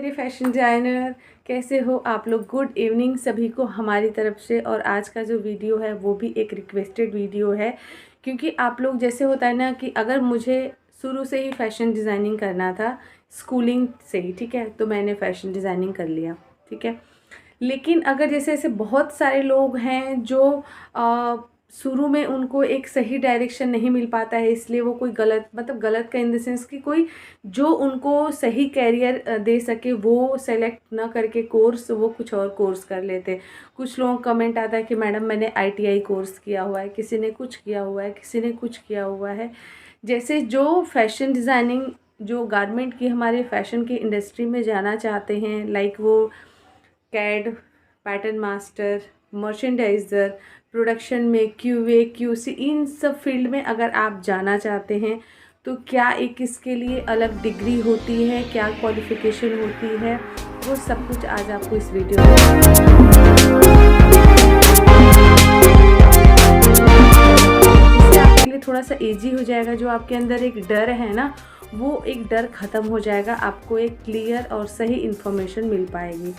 मेरे fashion designer, कैसे हो आप लोग। गुड इवनिंग सभी को हमारी तरफ से। और आज का जो वीडियो है वो भी एक रिक्वेस्टेड वीडियो है, क्योंकि आप लोग जैसे होता है ना कि अगर मुझे शुरू से ही फैशन डिज़ाइनिंग करना था, स्कूलिंग से ही, ठीक है, तो मैंने फ़ैशन डिज़ाइनिंग कर लिया, ठीक है। लेकिन अगर जैसे ऐसे बहुत सारे लोग हैं जो शुरू में उनको एक सही डायरेक्शन नहीं मिल पाता है, इसलिए वो कोई गलत, मतलब गलत का इन द सेंस कि कोई जो उनको सही कैरियर दे सके वो सेलेक्ट ना करके कोर्स, वो कुछ और कोर्स कर लेते। कुछ लोगों का कमेंट आता है कि मैडम मैंने ITI कोर्स किया हुआ है, किसी ने कुछ किया हुआ है, किसी ने कुछ किया हुआ है। जैसे जो फैशन डिज़ाइनिंग, जो गारमेंट की हमारे फैशन की इंडस्ट्री में जाना चाहते हैं, लाइक वो CAD, pattern master, merchandiser, production में QA QC, इन सब फील्ड में अगर आप जाना चाहते हैं तो क्या एक इसके लिए अलग डिग्री होती है, क्या क्वालिफ़िकेशन होती है, वो सब कुछ आज आपको इस वीडियो में इससे आपके लिए थोड़ा सा ईजी हो जाएगा। जो आपके अंदर एक डर है ना, वो एक डर ख़त्म हो जाएगा, आपको एक क्लियर और सही इन्फॉर्मेशन मिल पाएगी।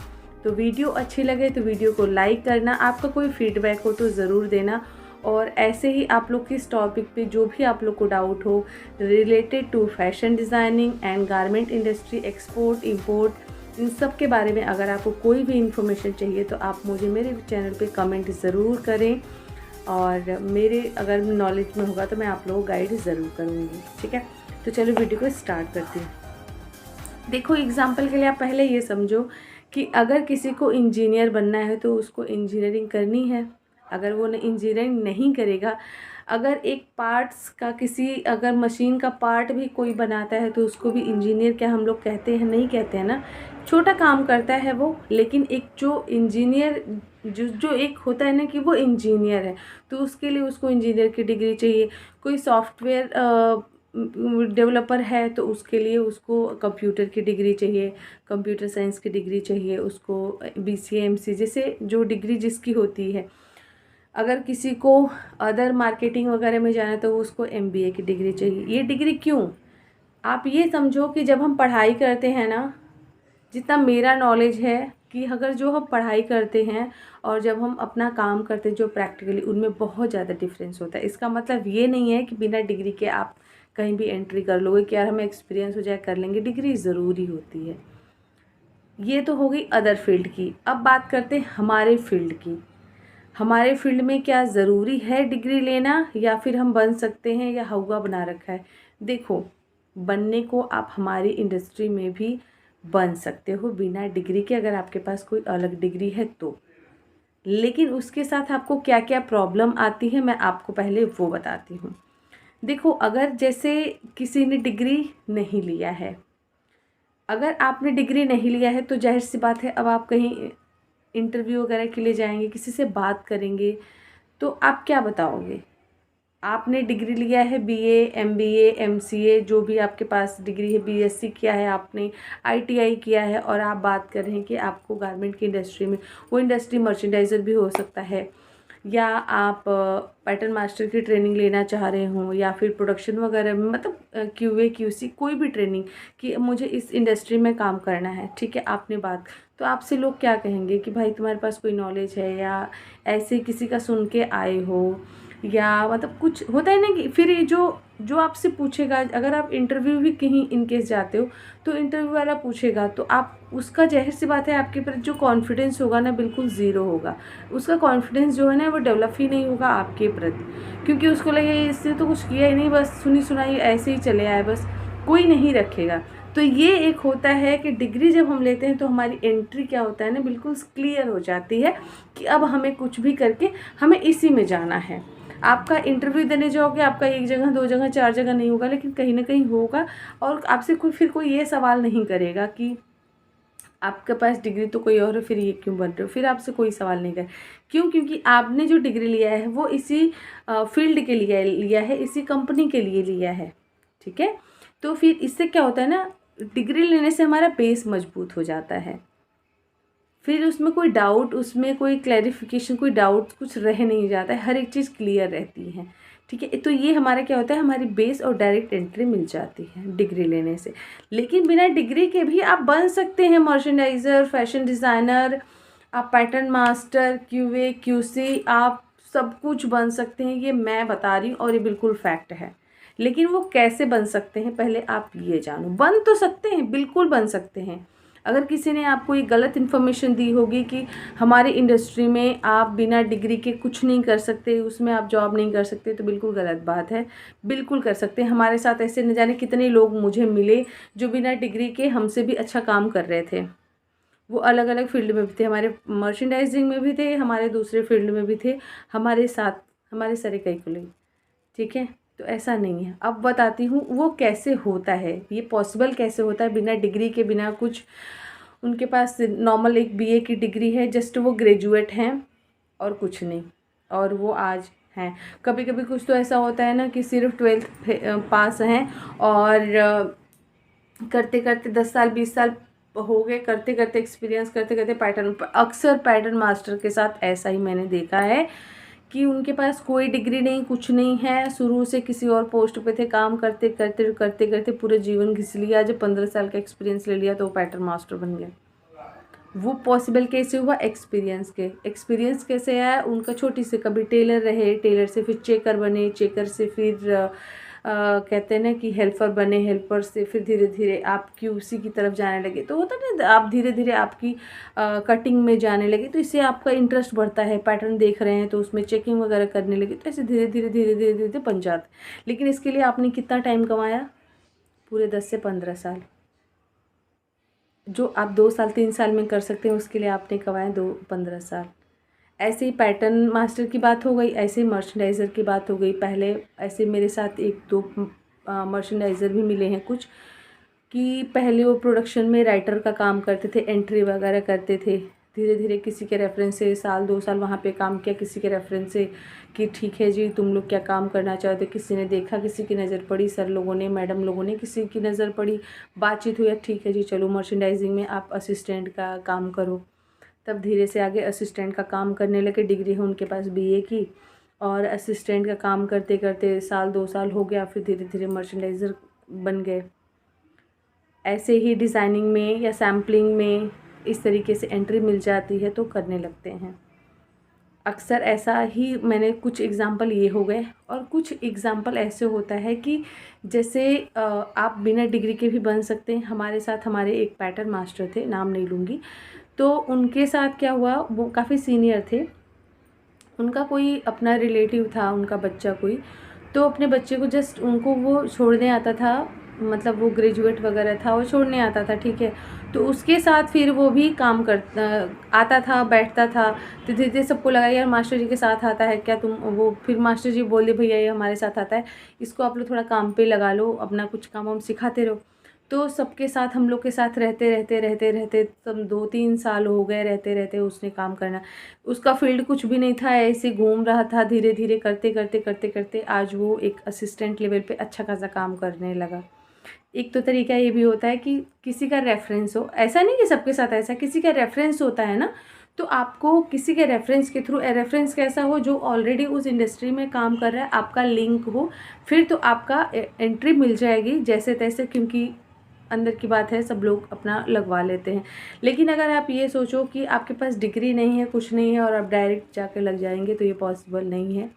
तो वीडियो अच्छी लगे तो वीडियो को लाइक करना, आपका कोई फीडबैक हो तो ज़रूर देना। और ऐसे ही आप लोग किस टॉपिक पे जो भी आप लोग को डाउट हो related to fashion designing and garment industry, export import, इन सब के बारे में अगर आपको कोई भी इन्फॉर्मेशन चाहिए तो आप मुझे मेरे चैनल पे कमेंट ज़रूर करें, और मेरे अगर नॉलेज में होगा तो मैं आप लोगों को गाइड ज़रूर करूँगी, ठीक है। तो चलो वीडियो को स्टार्ट करती हूँ। देखो, एग्जाम्पल के लिए आप पहले ये समझो कि अगर किसी को इंजीनियर बनना है तो उसको इंजीनियरिंग करनी है। अगर वो इंजीनियरिंग नहीं करेगा, अगर एक पार्ट्स का किसी, अगर मशीन का पार्ट भी कोई बनाता है तो उसको भी इंजीनियर क्या हम लोग कहते हैं? नहीं कहते हैं ना। छोटा काम करता है वो, लेकिन एक जो इंजीनियर जो एक होता है ना कि वो इंजीनियर है, तो उसके लिए उसको इंजीनियर की डिग्री चाहिए। कोई सॉफ्टवेयर डेवलपर है तो उसके लिए उसको कंप्यूटर की डिग्री चाहिए, कंप्यूटर साइंस की डिग्री चाहिए उसको, BCA MCA जैसे जो डिग्री जिसकी होती है। अगर किसी को अदर मार्केटिंग वगैरह में जाना है तो उसको MBA की डिग्री चाहिए। ये डिग्री क्यों? आप ये समझो कि जब हम पढ़ाई करते हैं ना, जितना मेरा नॉलेज है कि अगर जो हम पढ़ाई करते हैं और जब हम अपना काम करते हैं जो प्रैक्टिकली, उनमें बहुत ज़्यादा डिफरेंस होता है। इसका मतलब ये नहीं है कि बिना डिग्री के आप कहीं भी एंट्री कर लोगे कि यार हमें एक्सपीरियंस हो जाए कर लेंगे। डिग्री ज़रूरी होती है। ये तो हो गई अदर फील्ड की। अब बात करते हैं हमारे फील्ड की। हमारे फील्ड में क्या ज़रूरी है डिग्री लेना, या फिर हम बन सकते हैं, या हवा बना रखा है? देखो, बनने को आप हमारी इंडस्ट्री में भी बन सकते हो बिना डिग्री के, अगर आपके पास कोई अलग डिग्री है तो। लेकिन उसके साथ आपको क्या क्या प्रॉब्लम आती है मैं आपको पहले वो बताती हूँ। देखो, अगर जैसे किसी ने डिग्री नहीं लिया है, अगर आपने डिग्री नहीं लिया है तो जाहिर सी बात है, अब आप कहीं इंटरव्यू वगैरह के लिए जाएंगे, किसी से बात करेंगे तो आप क्या बताओगे? आपने डिग्री लिया है BA MBA MCA, जो भी आपके पास डिग्री है, BSc किया है आपने, ITI किया है, और आप बात कर रहे हैं कि आपको गारमेंट की इंडस्ट्री में, वो इंडस्ट्री मर्चेंडाइज़र भी हो सकता है, या आप पैटर्न मास्टर की ट्रेनिंग लेना चाह रहे हो, या फिर प्रोडक्शन वगैरह में, मतलब QA QC कोई भी ट्रेनिंग कि मुझे इस इंडस्ट्री में काम करना है, ठीक है। आपने बात, तो आपसे लोग क्या कहेंगे कि भाई तुम्हारे पास कोई नॉलेज है, या ऐसे किसी का सुन के आए हो, या मतलब कुछ होता है ना कि फिर ये जो जो आपसे पूछेगा, अगर आप इंटरव्यू भी कहीं इनकेस जाते हो तो इंटरव्यू वाला पूछेगा तो आप उसका, जाहिर सी बात है, आपके प्रति जो कॉन्फिडेंस होगा ना बिल्कुल ज़ीरो होगा। उसका कॉन्फिडेंस जो है ना वो डेवलप ही नहीं होगा आपके प्रति, क्योंकि उसको लगे इससे तो कुछ किया ही नहीं, बस सुनी सुनाई ऐसे ही चले आए, बस कोई नहीं रखेगा। तो ये एक होता है कि डिग्री जब हम लेते हैं तो हमारी एंट्री क्या होता है ना, बिल्कुल क्लियर हो जाती है कि अब हमें कुछ भी करके हमें इसी में जाना है। आपका इंटरव्यू देने जाओगे, आपका एक जगह, दो जगह, चार जगह नहीं होगा, लेकिन कहीं ना कहीं होगा, और आपसे कोई ये सवाल नहीं करेगा कि आपके पास डिग्री तो कोई और है, फिर ये क्यों बन रहे हो, फिर आपसे कोई सवाल नहीं करे। क्यों? क्योंकि आपने जो डिग्री लिया है वो इसी फील्ड के लिए लिया है, इसी कंपनी के लिए लिया है, ठीक है। तो फिर इससे क्या होता है ना, डिग्री लेने से हमारा बेस मजबूत हो जाता है, फिर उसमें कोई डाउट, उसमें कोई क्लैरिफिकेशन, कोई डाउट कुछ रह नहीं जाता है, हर एक चीज़ क्लियर रहती है। ठीक है। तो ये हमारा क्या होता है, हमारी बेस और डायरेक्ट एंट्री मिल जाती है डिग्री लेने से। लेकिन बिना डिग्री के भी आप बन सकते हैं मर्चेंडाइज़र, फैशन डिज़ाइनर, आप पैटर्न मास्टर, क्यूए, क्यूसी, आप सब कुछ बन सकते हैं। ये मैं बता रही हूँ और ये बिल्कुल फैक्ट है। लेकिन वो कैसे बन सकते हैं पहले आप ये जानो। बन तो सकते हैं, बिल्कुल बन सकते हैं। अगर किसी ने आपको ये गलत इन्फॉर्मेशन दी होगी कि हमारी इंडस्ट्री में आप बिना डिग्री के कुछ नहीं कर सकते, उसमें आप जॉब नहीं कर सकते, तो बिल्कुल गलत बात है। बिल्कुल कर सकते हैं। हमारे साथ ऐसे न जाने कितने लोग मुझे मिले जो बिना डिग्री के हमसे भी अच्छा काम कर रहे थे। वो अलग अलग फील्ड में भी थे, हमारे मर्चेंडाइजिंग में भी थे, हमारे दूसरे फील्ड में भी थे, हमारे साथ, हमारे सारे कई कोलीग। ठीक है। तो ऐसा नहीं है। अब बताती हूँ वो कैसे होता है, ये पॉसिबल कैसे होता है बिना डिग्री के, बिना कुछ। उनके पास नॉर्मल एक बीए की डिग्री है, जस्ट वो ग्रेजुएट हैं और कुछ नहीं, और वो आज हैं। कभी कभी कुछ तो ऐसा होता है ना कि सिर्फ 12th पास हैं और करते करते 10 साल 20 साल हो गए, करते करते एक्सपीरियंस करते करते पैटर्न, अक्सर पैटर्न मास्टर के साथ ऐसा ही मैंने देखा है कि उनके पास कोई डिग्री नहीं, कुछ नहीं है, शुरू से किसी और पोस्ट पे थे, काम करते करते करते करते पूरे जीवन घिस लिया, जब 15 साल का एक्सपीरियंस ले लिया तो वो पैटर्न मास्टर बन गए। वो पॉसिबल कैसे हुआ, एक्सपीरियंस कैसे आया उनका, छोटी से कभी टेलर रहे, टेलर से फिर चेकर बने, चेकर से फिर कहते हैं ना कि हेल्पर बने, हेल्पर से फिर धीरे धीरे आप क्यूसी की तरफ जाने लगे। तो होता ना, आप धीरे धीरे आपकी कटिंग में जाने लगे, तो इससे आपका इंटरेस्ट बढ़ता है, पैटर्न देख रहे हैं तो उसमें चेकिंग वगैरह करने लगे, तो ऐसे धीरे धीरे धीरे धीरे धीरे बन जाता। लेकिन इसके लिए आपने कितना टाइम कमाया, पूरे 10 से 15 साल। जो आप 2 साल 3 साल में कर सकते हैं, उसके लिए आपने कमाए 15 साल। ऐसे ही पैटर्न मास्टर की बात हो गई, ऐसे ही मर्चेंडाइज़र की बात हो गई। पहले ऐसे मेरे साथ 1-2 मर्चेंडाइज़र भी मिले हैं कुछ, कि पहले वो प्रोडक्शन में राइटर का काम करते थे, एंट्री वगैरह करते थे। धीरे धीरे किसी के रेफरेंस से 1-2 साल वहाँ पे काम किया, किसी के रेफरेंस से कि ठीक है जी तुम लोग क्या काम करना चाहते हो। किसी ने देखा, किसी की नज़र पड़ी, सर लोगों ने, मैडम लोगों ने, किसी की नज़र पड़ी, बातचीत हुई, ठीक है जी चलो मर्चेंडाइजिंग में आप असिस्टेंट का काम करो। तब धीरे से आगे असिस्टेंट का काम करने लगे। डिग्री है उनके पास बीए की, और असिस्टेंट का काम करते करते 1-2 साल हो गया, फिर धीरे धीरे मर्चेंडाइज़र बन गए। ऐसे ही डिज़ाइनिंग में या सैम्पलिंग में इस तरीके से एंट्री मिल जाती है तो करने लगते हैं। अक्सर ऐसा ही, मैंने कुछ एग्ज़ाम्पल ये हो गए, और कुछ एग्ज़ाम्पल ऐसे होता है कि जैसे आप बिना डिग्री के भी बन सकते हैं। हमारे साथ हमारे एक पैटर्न मास्टर थे, नाम नहीं लूँगी, तो उनके साथ क्या हुआ, वो काफ़ी सीनियर थे। उनका कोई अपना रिलेटिव था, उनका बच्चा कोई, तो अपने बच्चे को जस्ट उनको वो छोड़ने आता था, मतलब वो ग्रेजुएट वगैरह था, वो छोड़ने आता था, ठीक है। तो उसके साथ फिर वो भी काम आता था, बैठता था। तो धीरे धीरे सबको लगा यार मास्टर जी के साथ आता है क्या तुम, वो फिर मास्टर जी बोले भैया ये हमारे साथ आता है, इसको आप लोग थोड़ा काम पे लगा लो, अपना कुछ काम हम सिखाते रहो। तो सबके साथ, हम लोग के साथ रहते रहते रहते रहते तब 2-3 साल हो गए, रहते रहते उसने काम करना, उसका फील्ड कुछ भी नहीं था, ऐसे घूम रहा था। धीरे धीरे करते करते करते करते आज वो एक असिस्टेंट लेवल पे अच्छा खासा काम करने लगा। एक तो तरीका ये भी होता है कि किसी का रेफरेंस हो, ऐसा नहीं कि सबके साथ ऐसा, किसी का रेफरेंस होता है ना, तो आपको किसी के रेफरेंस के थ्रू, रेफरेंस कैसा हो, जो ऑलरेडी उस इंडस्ट्री में काम कर रहा है, आपका लिंक हो, फिर तो आपका एंट्री मिल जाएगी जैसे तैसे, क्योंकि अंदर की बात है, सब लोग अपना लगवा लेते हैं। लेकिन अगर आप ये सोचो कि आपके पास डिग्री नहीं है, कुछ नहीं है, और आप डायरेक्ट जाकर लग जाएंगे, तो ये पॉसिबल नहीं है।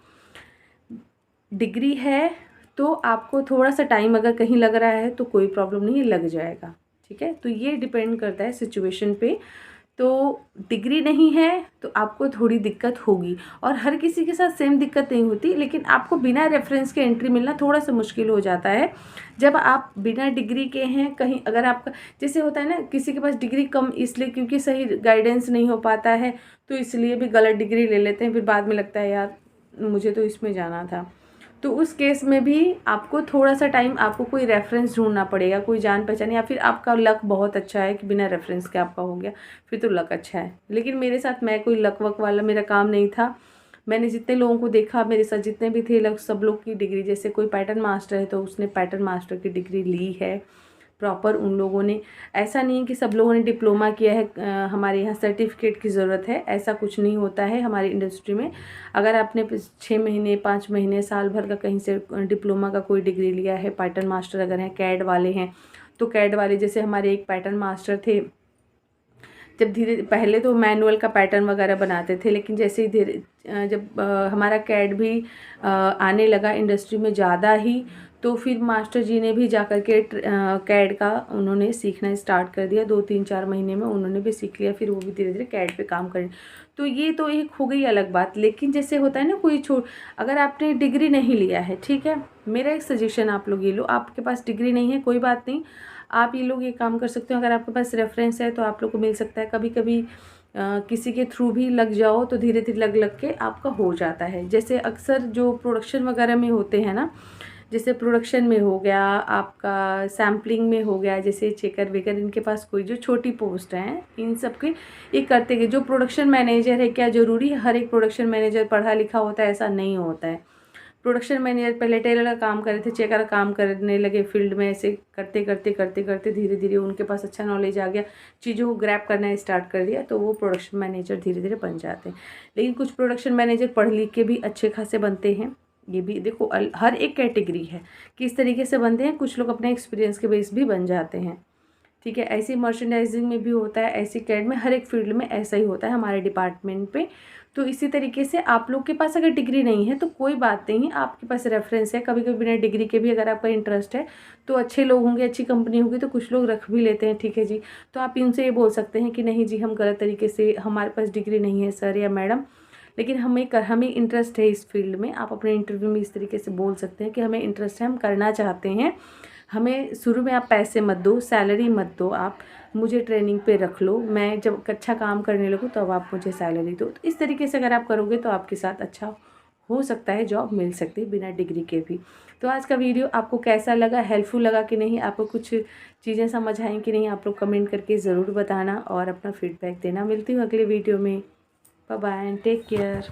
डिग्री है तो आपको थोड़ा सा टाइम अगर कहीं लग रहा है तो कोई प्रॉब्लम नहीं है, लग जाएगा, ठीक है। तो ये डिपेंड करता है सिचुएशन पे। तो डिग्री नहीं है तो आपको थोड़ी दिक्कत होगी, और हर किसी के साथ सेम दिक्कत नहीं होती, लेकिन आपको बिना रेफरेंस के एंट्री मिलना थोड़ा सा मुश्किल हो जाता है जब आप बिना डिग्री के हैं। कहीं अगर आपका जैसे होता है ना, किसी के पास डिग्री कम इसलिए क्योंकि सही गाइडेंस नहीं हो पाता है, तो इसलिए भी गलत डिग्री ले लेते हैं, फिर बाद में लगता है यार मुझे तो इसमें जाना था। तो उस केस में भी आपको थोड़ा सा टाइम, आपको कोई रेफरेंस ढूंढना पड़ेगा, कोई जान पहचान, या फिर आपका लक बहुत अच्छा है कि बिना रेफरेंस के आपका हो गया, फिर तो लक अच्छा है। लेकिन मेरे साथ, मैं कोई लक वक वाला मेरा काम नहीं था। मैंने जितने लोगों को देखा, मेरे साथ जितने भी थे सब लोग की डिग्री, जैसे कोई पैटर्न मास्टर है तो उसने पैटर्न मास्टर की डिग्री ली है, प्रॉपर उन लोगों ने, ऐसा नहीं है कि सब लोगों ने डिप्लोमा किया है हमारे यहाँ सर्टिफिकेट की ज़रूरत है, ऐसा कुछ नहीं होता है हमारी इंडस्ट्री में। अगर आपने 6 महीने 5 महीने साल भर का कहीं से डिप्लोमा का कोई डिग्री लिया है, पैटर्न मास्टर अगर हैं, कैड वाले हैं, तो कैड वाले जैसे हमारे एक पैटर्न मास्टर थे, जब धीरे पहले तो मैनुअल का पैटर्न वगैरह बनाते थे, लेकिन जैसे ही धीरे जब हमारा कैड भी आने लगा इंडस्ट्री में ज़्यादा ही, तो फिर मास्टर जी ने भी जा कर के कैड का उन्होंने सीखना स्टार्ट कर दिया। 2-3-4 महीने में उन्होंने भी सीख लिया, फिर वो भी धीरे धीरे कैड पे काम करें। तो ये तो एक हो गई अलग बात। लेकिन जैसे होता है ना, कोई अगर आपने डिग्री नहीं लिया है, ठीक है, मेरा एक सजेशन आप लोग ये लो, आपके पास डिग्री नहीं है कोई बात नहीं, आप ये लोग ये काम कर सकते हो। अगर आपके पास रेफरेंस है तो आप लोग को मिल सकता है। कभी कभी किसी के थ्रू भी लग जाओ तो धीरे धीरे लग के आपका हो जाता है। जैसे अक्सर जो प्रोडक्शन वगैरह में होते हैं ना, जैसे प्रोडक्शन में हो गया, आपका सैम्पलिंग में हो गया, जैसे चेकर वेकर, इनके पास कोई जो छोटी पोस्ट हैं, इन सब के ये करते हैं। जो प्रोडक्शन मैनेजर है, क्या ज़रूरी है हर एक प्रोडक्शन मैनेजर पढ़ा लिखा होता है? ऐसा नहीं होता है। प्रोडक्शन मैनेजर पहले टेलर का काम कर रहे थे, चेकर का काम करने लगे फील्ड में, ऐसे करते करते करते करते धीरे धीरे उनके पास अच्छा नॉलेज आ गया, चीज़ों को ग्रैब करना स्टार्ट कर दिया, तो वो प्रोडक्शन मैनेजर धीरे धीरे बन जाते हैं। लेकिन कुछ प्रोडक्शन मैनेजर पढ़ लिख के भी अच्छे खासे बनते हैं। ये भी देखो हर एक कैटेगरी है किस तरीके से बनते हैं। कुछ लोग अपने एक्सपीरियंस के बेस भी बन जाते हैं, ठीक है। ऐसी मर्चेंडाइजिंग में भी होता है, ऐसी कैड में, हर एक फील्ड में ऐसा ही होता है हमारे डिपार्टमेंट पे। तो इसी तरीके से आप लोग के पास अगर डिग्री नहीं है तो कोई बात नहीं, आपके पास रेफरेंस है। कभी कभी बिना डिग्री के भी अगर आपका इंटरेस्ट है तो अच्छे लोग होंगे, अच्छी कंपनी होगी, तो कुछ लोग रख भी लेते हैं, ठीक है जी। तो आप इनसे ये बोल सकते हैं कि नहीं जी, हम गलत तरीके से, हमारे पास डिग्री नहीं है सर या मैडम, लेकिन हमें इंटरेस्ट है इस फील्ड में। आप अपने इंटरव्यू में इस तरीके से बोल सकते हैं कि हमें इंटरेस्ट है, हम करना चाहते हैं। हमें शुरू में आप पैसे मत दो, सैलरी मत दो, आप मुझे ट्रेनिंग पे रख लो, मैं जब अच्छा काम करने लगूँ तब आप मुझे सैलरी दो। तो इस तरीके से अगर आप करोगे तो आपके साथ अच्छा हो सकता है, जॉब मिल सकती है बिना डिग्री के भी। तो आज का वीडियो आपको कैसा लगा, हेल्पफुल लगा कि नहीं, आपको कुछ चीज़ें समझ आई कि नहीं, आप लोग कमेंट करके ज़रूर बताना और अपना फीडबैक देना। मिलती हूँ अगले वीडियो में। Bye bye and take care.